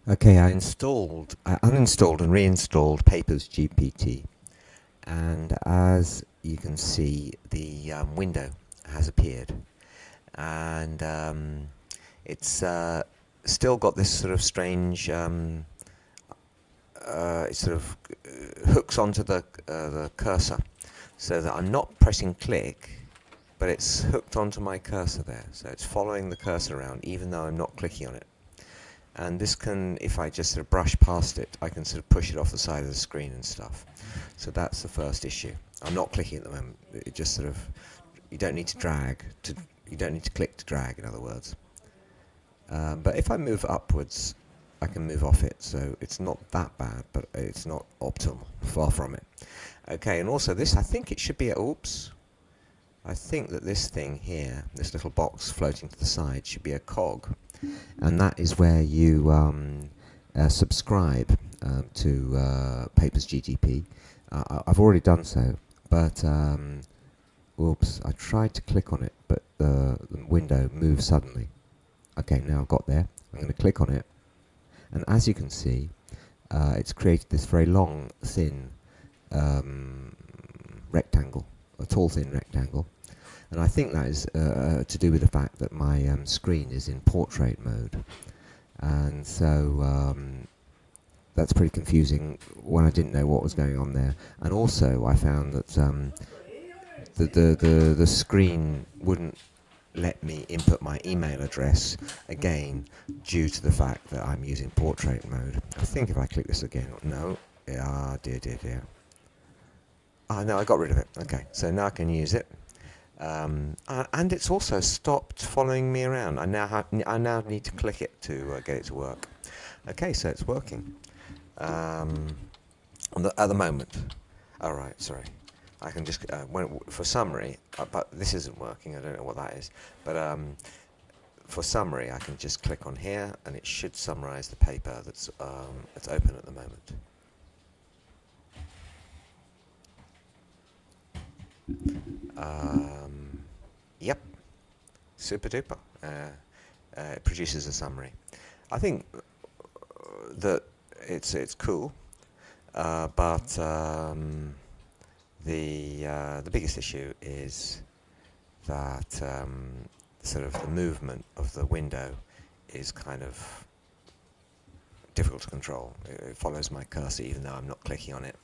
Okay, I uninstalled and reinstalled PapersGPT, and as you can see, the window has appeared, and it's still got this sort of strange. It sort of hooks onto the cursor, so that I'm not pressing click, but it's hooked onto my cursor there. So it's following the cursor around, even though I'm not clicking on it. And this can, if I just sort of brush past it, I can sort of push it off the side of the screen and stuff. So that's the first issue. I'm not clicking at the moment. It just sort of, you don't need to you don't need to click to drag, in other words. But if I move upwards, I can move off it, so it's not that bad, but it's not optimal, far from it. Okay, and also this, I think it should be, oops, I think that this thing here, this little box floating to the side, should be a cog. And that is where you subscribe to PapersGPT. I've already done so, but oops, I tried to click on it, but the window moved suddenly. Okay, now I've got there. I'm going to click on it, and as you can see, it's created this very long, thin rectangle, a tall, thin rectangle. And I think that is to do with the fact that my screen is in portrait mode. And so that's pretty confusing when I didn't know what was going on there. And also I found that the screen wouldn't let me input my email address again due to the fact that I'm using portrait mode. I think if I click this again, no. Dear. Ah, no, I got rid of it. Okay, so now I can use it. And it's also stopped following me around. I now need to click it to get it to work. Okay, so it's working. At the moment. All right, sorry. I can just for summary, but this isn't working. I don't know what that is. But for summary, I can just click on here, and it should summarize the paper that's open at the moment. Yep, super duper. It produces a summary. I think that it's cool, but the biggest issue is that sort of the movement of the window is kind of difficult to control. It follows my cursor even though I'm not clicking on it.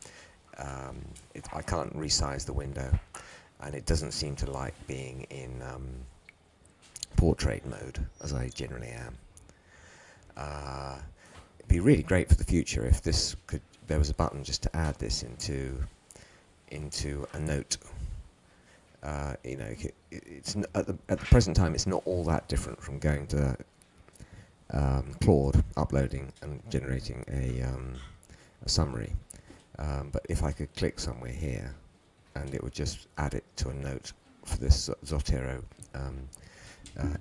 I can't resize the window, and it doesn't seem to like being in portrait mode, as I generally am. It'd be really great for the future if there was a button just to add this into a note. It's at the present time, it's not all that different from going to Claude, uploading and generating a summary. But if I could click somewhere here, and it would just add it to a note for this Zotero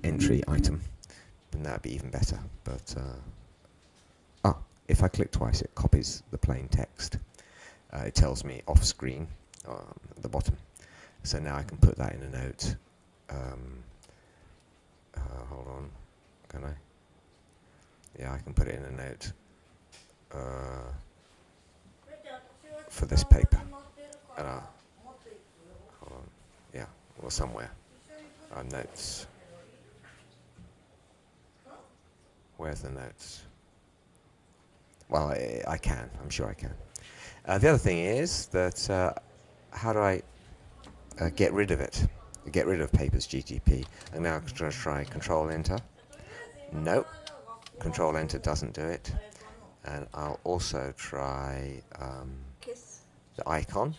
entry item, then that would be even better. But if I click twice, it copies the plain text. It tells me off screen at the bottom. So now I can put that in a note. Hold on, can I? Yeah, I can put it in a note for this paper. Hold on, yeah, or somewhere. Notes. Where's the notes? Well, I can. I'm sure I can. The other thing is that how do I get rid of it? Get rid of PapersGPT. I'm now going to try Control-Enter. Nope. Control-Enter doesn't do it. And I'll also try the icon.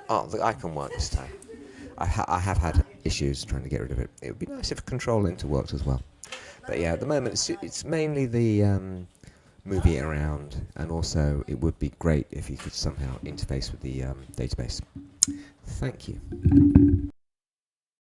Oh, the icon worked this time. I have had issues trying to get rid of it. It would be nice if Control-Enter worked as well. But yeah, at the moment it's mainly the moving it around, and also it would be great if you could somehow interface with the database. Thank you.